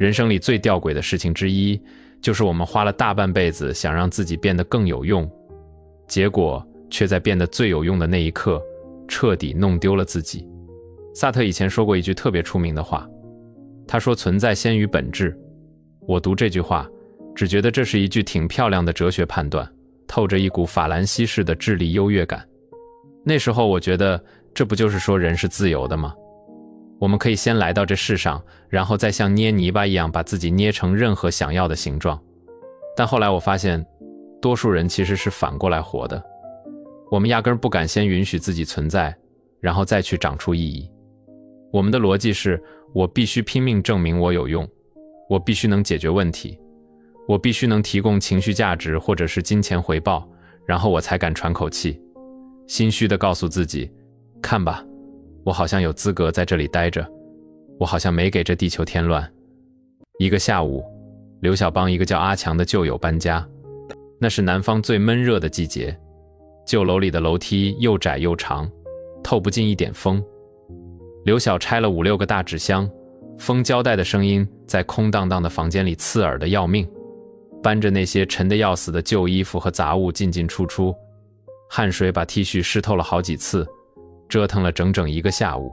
人生里最吊诡的事情之一，就是我们花了大半辈子想让自己变得更有用，结果却在变得最有用的那一刻，彻底弄丢了自己。萨特以前说过一句特别出名的话，他说存在先于本质。我读这句话，只觉得这是一句挺漂亮的哲学判断，透着一股法兰西式的智力优越感。那时候我觉得，这不就是说人是自由的吗？我们可以先来到这世上，然后再像捏泥巴一样把自己捏成任何想要的形状。但后来我发现，多数人其实是反过来活的。我们压根儿不敢先允许自己存在，然后再去长出意义。我们的逻辑是，我必须拼命证明我有用，我必须能解决问题，我必须能提供情绪价值或者是金钱回报，然后我才敢喘口气，心虚地告诉自己，看吧，我好像有资格在这里待着，我好像没给这地球添乱。一个下午，刘晓帮一个叫阿强的旧友搬家，那是南方最闷热的季节，旧楼里的楼梯又窄又长，透不进一点风。刘晓拆了5、6个大纸箱，封胶带的声音在空荡荡的房间里刺耳的要命，搬着那些沉得要死的旧衣服和杂物进进出出，汗水把 T 恤湿透了好几次，折腾了整整1个下午。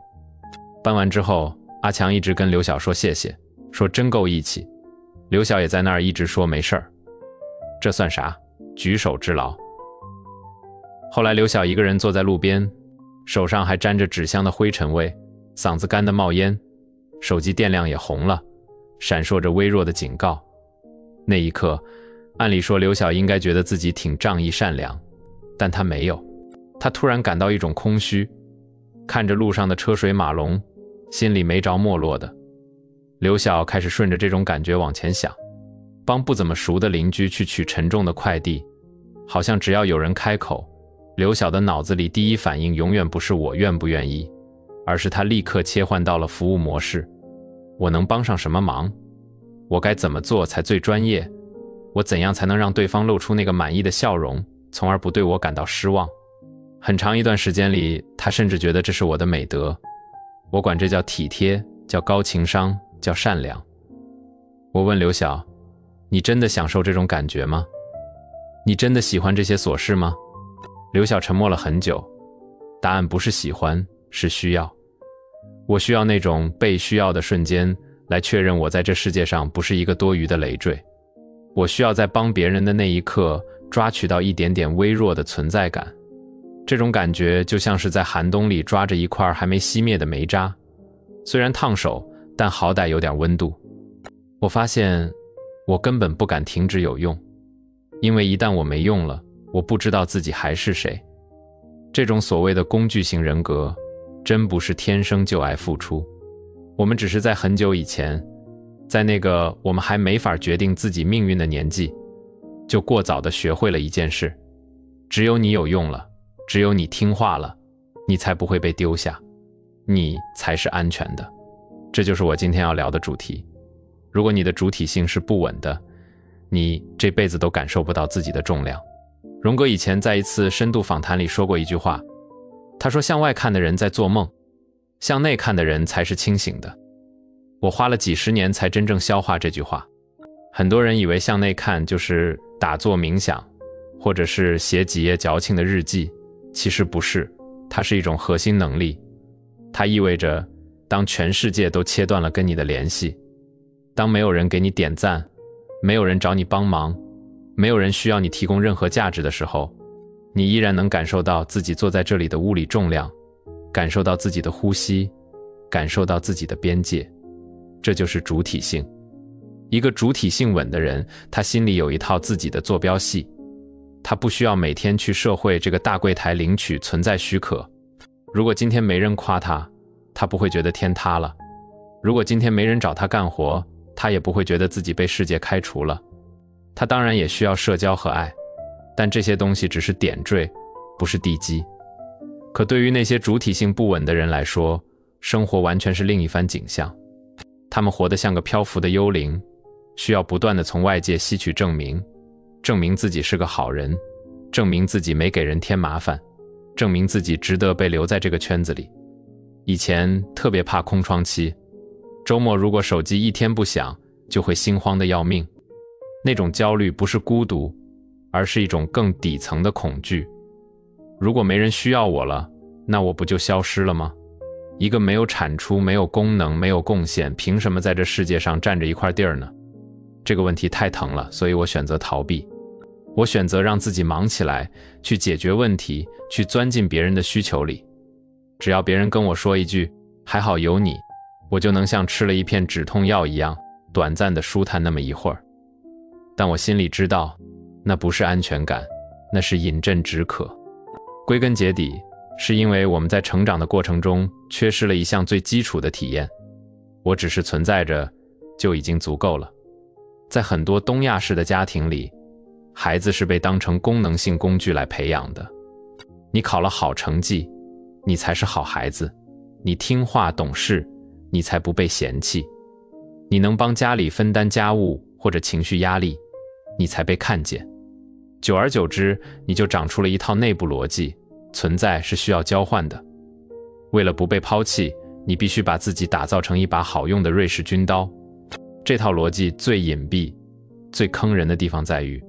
搬完之后，阿强一直跟刘晓说谢谢，说真够义气。刘晓也在那儿一直说没事儿，这算啥？举手之劳。后来刘晓一个人坐在路边，手上还沾着纸箱的灰尘味，嗓子干得冒烟，手机电量也红了，闪烁着微弱的警告。那一刻，按理说刘晓应该觉得自己挺仗义善良，但他没有。他突然感到一种空虚，看着路上的车水马龙，心里没着没落的。刘晓开始顺着这种感觉往前想，帮不怎么熟的邻居去取沉重的快递，好像只要有人开口，刘晓的脑子里第一反应永远不是我愿不愿意，而是他立刻切换到了服务模式。我能帮上什么忙？我该怎么做才最专业？我怎样才能让对方露出那个满意的笑容，从而不对我感到失望？很长一段时间里，他甚至觉得这是我的美德。我管这叫体贴，叫高情商，叫善良。我问刘晓，你真的享受这种感觉吗？你真的喜欢这些琐事吗？刘晓沉默了很久，答案不是喜欢，是需要。我需要那种被需要的瞬间，来确认我在这世界上不是一个多余的累赘。我需要在帮别人的那一刻，抓取到一点点微弱的存在感。这种感觉就像是在寒冬里抓着一块还没熄灭的煤渣，虽然烫手，但好歹有点温度。我发现，我根本不敢停止有用，因为一旦我没用了，我不知道自己还是谁。这种所谓的工具型人格，真不是天生就爱付出。我们只是在很久以前，在那个我们还没法决定自己命运的年纪，就过早地学会了一件事：只有你有用了，只有你听话了，你才不会被丢下，你才是安全的。这就是我今天要聊的主题。如果你的主体性是不稳的，你这辈子都感受不到自己的重量。荣格以前在一次深度访谈里说过一句话，他说向外看的人在做梦，向内看的人才是清醒的。我花了几十年才真正消化这句话。很多人以为向内看就是打坐冥想，或者是写几页矫情的日记，其实不是，它是一种核心能力。它意味着，当全世界都切断了跟你的联系，当没有人给你点赞，没有人找你帮忙，没有人需要你提供任何价值的时候，你依然能感受到自己坐在这里的物理重量，感受到自己的呼吸，感受到自己的边界。这就是主体性。一个主体性稳的人，他心里有一套自己的坐标系，他不需要每天去社会这个大柜台领取存在许可。如果今天没人夸他，他不会觉得天塌了；如果今天没人找他干活，他也不会觉得自己被世界开除了。他当然也需要社交和爱，但这些东西只是点缀，不是地基。可对于那些主体性不稳的人来说，生活完全是另一番景象。他们活得像个漂浮的幽灵，需要不断地从外界吸取证明，证明自己是个好人，证明自己没给人添麻烦，证明自己值得被留在这个圈子里。以前特别怕空窗期，周末如果手机一天不响，就会心慌得要命。那种焦虑不是孤独，而是一种更底层的恐惧。如果没人需要我了，那我不就消失了吗？一个没有产出、没有功能、没有贡献，凭什么在这世界上占着一块地儿呢？这个问题太疼了，所以我选择逃避。我选择让自己忙起来，去解决问题，去钻进别人的需求里。只要别人跟我说一句还好有你，我就能像吃了一片止痛药一样，短暂的舒坦那么一会儿。但我心里知道，那不是安全感，那是饮鸩止渴。归根结底，是因为我们在成长的过程中缺失了一项最基础的体验。我只是存在着就已经足够了。在很多东亚式的家庭里，孩子是被当成功能性工具来培养的。你考了好成绩，你才是好孩子；你听话懂事，你才不被嫌弃；你能帮家里分担家务或者情绪压力，你才被看见。久而久之，你就长出了一套内部逻辑，存在是需要交换的。为了不被抛弃，你必须把自己打造成一把好用的瑞士军刀。这套逻辑最隐蔽、最坑人的地方在于，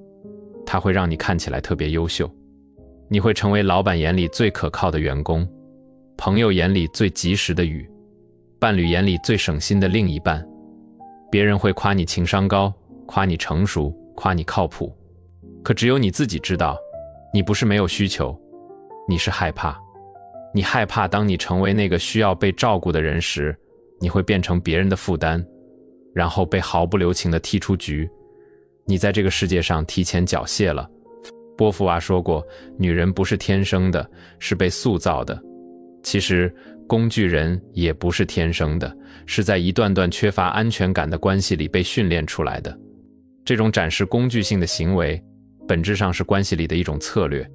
它会让你看起来特别优秀。你会成为老板眼里最可靠的员工，朋友眼里最及时的雨，伴侣眼里最省心的另一半。别人会夸你情商高，夸你成熟，夸你靠谱。可只有你自己知道，你不是没有需求，你是害怕。你害怕当你成为那个需要被照顾的人时，你会变成别人的负担，然后被毫不留情地踢出局。你在这个世界上提前缴械了。波伏娃说过，女人不是天生的，是被塑造的。其实工具人也不是天生的，是在一段段缺乏安全感的关系里被训练出来的。这种展示工具性的行为，本质上是关系里的一种策略。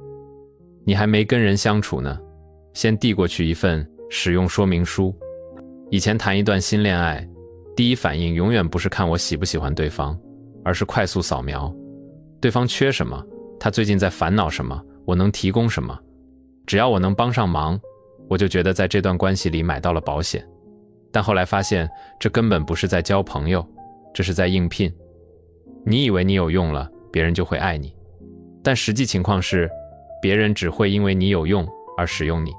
你还没跟人相处呢，先递过去一份使用说明书。以前谈一段新恋爱，第一反应永远不是看我喜不喜欢对方，而是快速扫描对方缺什么，他最近在烦恼什么，我能提供什么。只要我能帮上忙，我就觉得在这段关系里买到了保险。但后来发现，这根本不是在交朋友，这是在应聘。你以为你有用了，别人就会爱你，但实际情况是，别人只会因为你有用而使用你。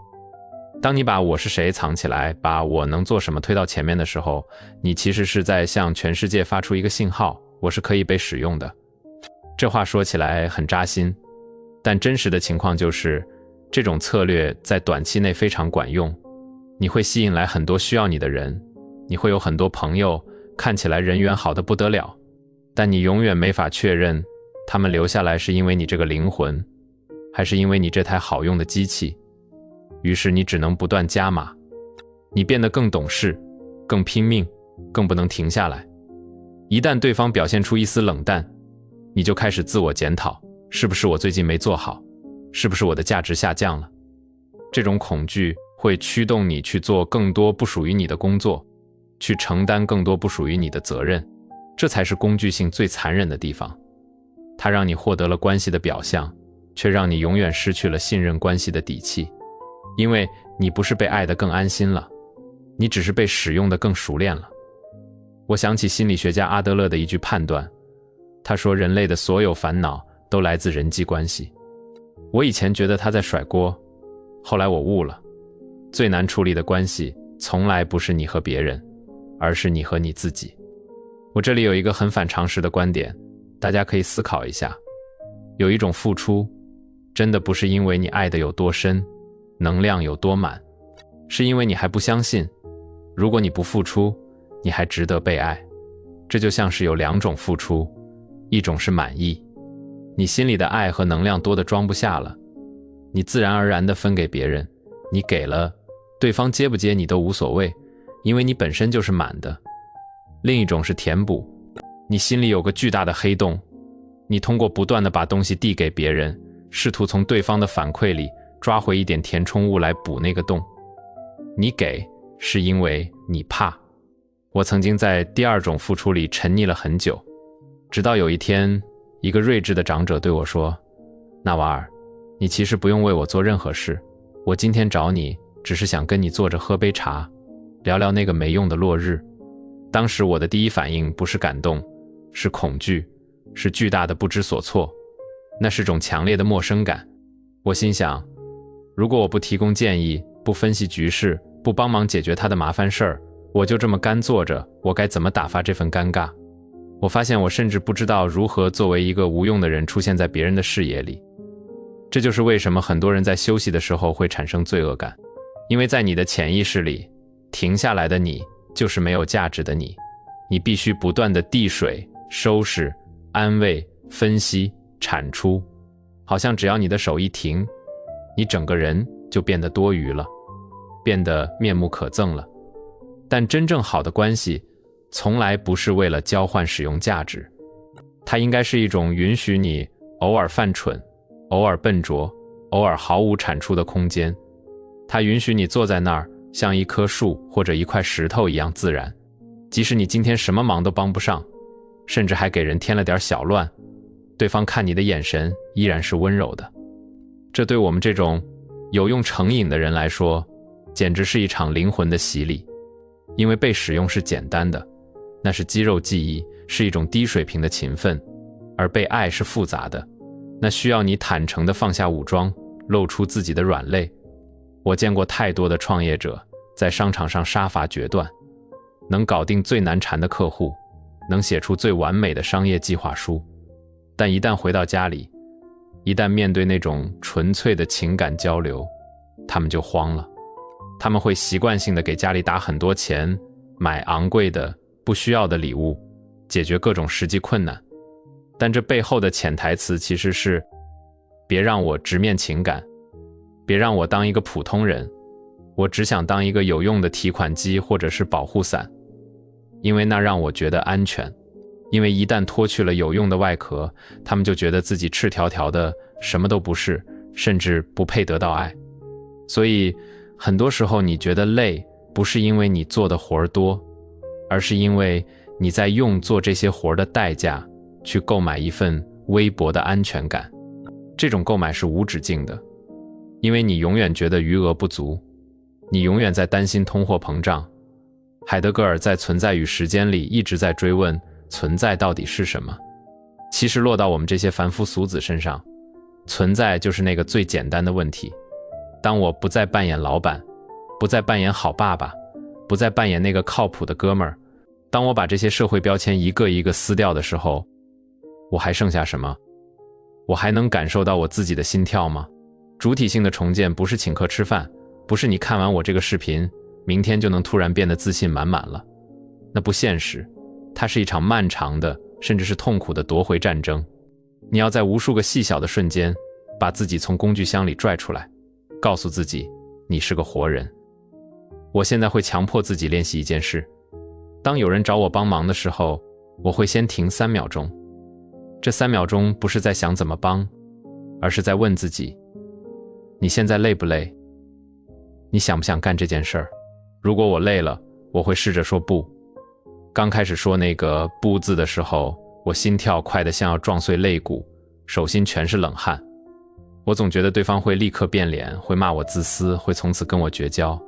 当你把我是谁藏起来，把我能做什么推到前面的时候，你其实是在向全世界发出一个信号，我是可以被使用的。这话说起来很扎心，但真实的情况就是，这种策略在短期内非常管用。你会吸引来很多需要你的人，你会有很多朋友，看起来人缘好得不得了，但你永远没法确认，他们留下来是因为你这个灵魂，还是因为你这台好用的机器。于是你只能不断加码，你变得更懂事，更拼命，更不能停下来。一旦对方表现出一丝冷淡，你就开始自我检讨，是不是我最近没做好？是不是我的价值下降了？这种恐惧会驱动你去做更多不属于你的工作，去承担更多不属于你的责任。这才是工具性最残忍的地方。它让你获得了关系的表象，却让你永远失去了信任关系的底气。因为你不是被爱得更安心了，你只是被使用得更熟练了。我想起心理学家阿德勒的一句判断，他说人类的所有烦恼都来自人际关系。我以前觉得他在甩锅，后来我悟了，最难处理的关系从来不是你和别人，而是你和你自己。我这里有一个很反常识的观点，大家可以思考一下。有一种付出，真的不是因为你爱得有多深，能量有多满，是因为你还不相信，如果你不付出，你还值得被爱。这就像是有两种付出，一种是满意，你心里的爱和能量多得装不下了，你自然而然地分给别人，你给了，对方接不接你都无所谓，因为你本身就是满的。另一种是填补，你心里有个巨大的黑洞，你通过不断地把东西递给别人，试图从对方的反馈里抓回一点填充物来补那个洞。你给是因为你怕。我曾经在第二种付出里沉溺了很久，直到有一天，一个睿智的长者对我说，纳瓦尔，你其实不用为我做任何事，我今天找你只是想跟你坐着喝杯茶，聊聊那个没用的落日。当时我的第一反应不是感动，是恐惧，是巨大的不知所措，那是种强烈的陌生感。我心想，如果我不提供建议，不分析局势，不帮忙解决他的麻烦事儿，我就这么干坐着，我该怎么打发这份尴尬？我发现我甚至不知道如何作为一个无用的人出现在别人的视野里。这就是为什么很多人在休息的时候会产生罪恶感，因为在你的潜意识里，停下来的你就是没有价值的你，你必须不断地递水、收拾、安慰、分析、产出，好像只要你的手一停，你整个人就变得多余了，变得面目可憎了。但真正好的关系从来不是为了交换使用价值，它应该是一种允许你偶尔犯蠢、偶尔笨拙、偶尔毫无产出的空间。它允许你坐在那儿，像一棵树或者一块石头一样自然，即使你今天什么忙都帮不上，甚至还给人添了点小乱，对方看你的眼神依然是温柔的。这对我们这种有用成瘾的人来说，简直是一场灵魂的洗礼。因为被使用是简单的，那是肌肉记忆，是一种低水平的勤奋，而被爱是复杂的，那需要你坦诚地放下武装，露出自己的软肋。我见过太多的创业者在商场上杀伐决断，能搞定最难缠的客户，能写出最完美的商业计划书，但一旦回到家里，一旦面对那种纯粹的情感交流，他们就慌了。他们会习惯性地给家里打很多钱，买昂贵的不需要的礼物，解决各种实际困难。但这背后的潜台词其实是，别让我直面情感，别让我当一个普通人，我只想当一个有用的提款机或者是保护伞，因为那让我觉得安全。因为一旦脱去了有用的外壳，他们就觉得自己赤条条的什么都不是，甚至不配得到爱。所以很多时候你觉得累，不是因为你做的活儿多，而是因为你在用做这些活儿的代价去购买一份微薄的安全感。这种购买是无止境的，因为你永远觉得余额不足，你永远在担心通货膨胀。海德格尔在《存在与时间》里一直在追问存在到底是什么。其实落到我们这些凡夫俗子身上，存在就是那个最简单的问题。当我不再扮演老板，不再扮演好爸爸，不再扮演那个靠谱的哥们儿，当我把这些社会标签一个一个撕掉的时候，我还剩下什么？我还能感受到我自己的心跳吗？主体性的重建不是请客吃饭，不是你看完我这个视频，明天就能突然变得自信满满了。那不现实，它是一场漫长的，甚至是痛苦的夺回战争。你要在无数个细小的瞬间，把自己从工具箱里拽出来，告诉自己，你是个活人。我现在会强迫自己练习一件事，当有人找我帮忙的时候，我会先停3秒钟。这3秒钟不是在想怎么帮，而是在问自己，你现在累不累？你想不想干这件事儿？如果我累了，我会试着说不。刚开始说那个不字的时候，我心跳快得像要撞碎肋骨，手心全是冷汗。我总觉得对方会立刻变脸，会骂我自私，会从此跟我绝交。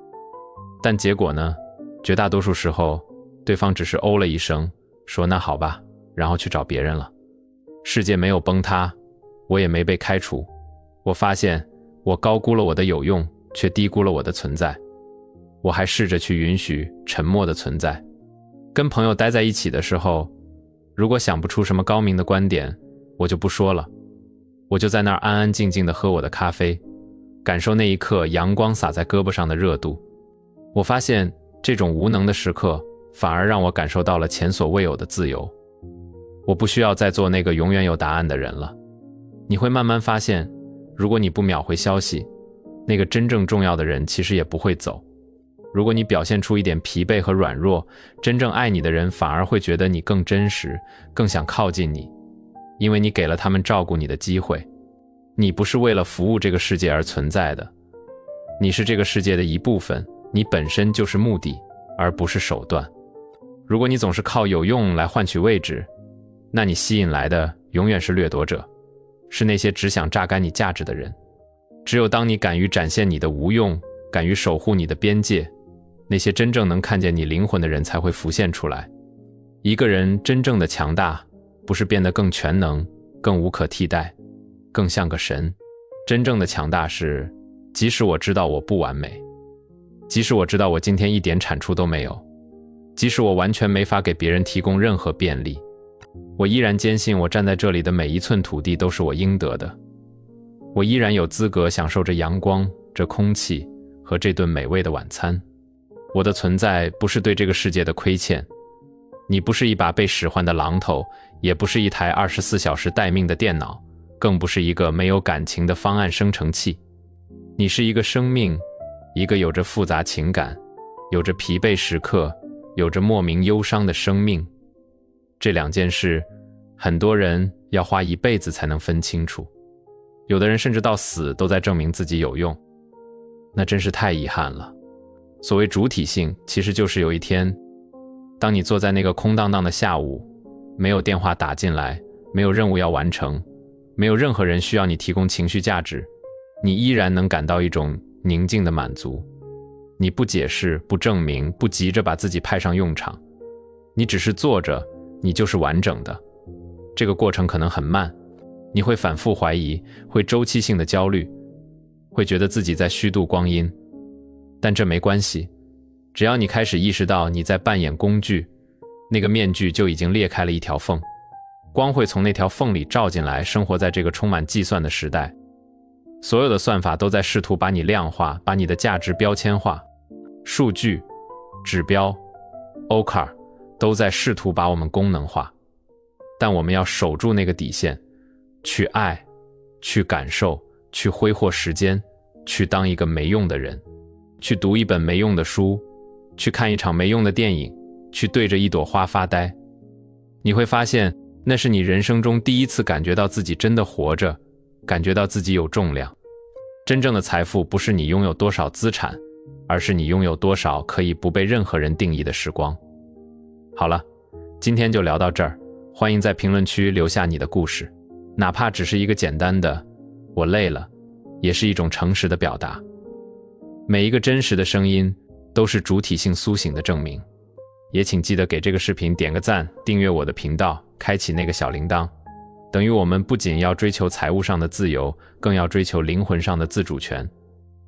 但结果呢？绝大多数时候，对方只是哦了一声，说那好吧，然后去找别人了。世界没有崩塌，我也没被开除。我发现，我高估了我的有用，却低估了我的存在。我还试着去允许沉默的存在。跟朋友待在一起的时候，如果想不出什么高明的观点，我就不说了。我就在那儿安安静静地喝我的咖啡，感受那一刻阳光洒在胳膊上的热度。我发现这种无能的时刻，反而让我感受到了前所未有的自由。我不需要再做那个永远有答案的人了。你会慢慢发现，如果你不秒回消息，那个真正重要的人其实也不会走。如果你表现出一点疲惫和软弱，真正爱你的人反而会觉得你更真实，更想靠近你，因为你给了他们照顾你的机会。你不是为了服务这个世界而存在的，你是这个世界的一部分，你本身就是目的，而不是手段。如果你总是靠有用来换取位置，那你吸引来的永远是掠夺者，是那些只想榨干你价值的人。只有当你敢于展现你的无用，敢于守护你的边界，那些真正能看见你灵魂的人才会浮现出来。一个人真正的强大，不是变得更全能、更无可替代、更像个神。真正的强大是，即使我知道我不完美，即使我知道我今天一点产出都没有，即使我完全没法给别人提供任何便利，我依然坚信我站在这里的每一寸土地都是我应得的。我依然有资格享受着阳光、这空气和这顿美味的晚餐。我的存在不是对这个世界的亏欠。你不是一把被使唤的榔头，也不是一台24小时待命的电脑，更不是一个没有感情的方案生成器。你是一个生命，一个有着复杂情感、有着疲惫时刻、有着莫名忧伤的生命。这两件事，很多人要花一辈子才能分清楚，有的人甚至到死都在证明自己有用，那真是太遗憾了。所谓主体性，其实就是有一天，当你坐在那个空荡荡的下午，没有电话打进来，没有任务要完成，没有任何人需要你提供情绪价值，你依然能感到一种宁静的满足。你不解释，不证明，不急着把自己派上用场，你只是坐着，你就是完整的。这个过程可能很慢，你会反复怀疑，会周期性的焦虑，会觉得自己在虚度光阴。但这没关系，只要你开始意识到你在扮演工具，那个面具就已经裂开了一条缝，光会从那条缝里照进来。生活在这个充满计算的时代，所有的算法都在试图把你量化，把你的价值标签化，数据、指标、OKR 都在试图把我们功能化。但我们要守住那个底线，去爱，去感受，去挥霍时间，去当一个没用的人，去读一本没用的书，去看一场没用的电影，去对着一朵花发呆。你会发现，那是你人生中第一次感觉到自己真的活着，感觉到自己有重量。真正的财富不是你拥有多少资产，而是你拥有多少可以不被任何人定义的时光。好了，今天就聊到这儿，欢迎在评论区留下你的故事，哪怕只是一个简单的“我累了”，也是一种诚实的表达。每一个真实的声音都是主体性苏醒的证明。也请记得给这个视频点个赞，订阅我的频道，开启那个小铃铛。等于我们不仅要追求财务上的自由，更要追求灵魂上的自主权。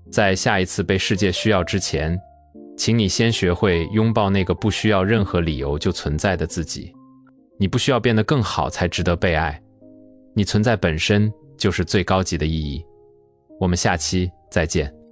在下一次被世界需要之前，请你先学会拥抱那个不需要任何理由就存在的自己。你不需要变得更好才值得被爱，你存在本身就是最高级的意义。我们下期再见。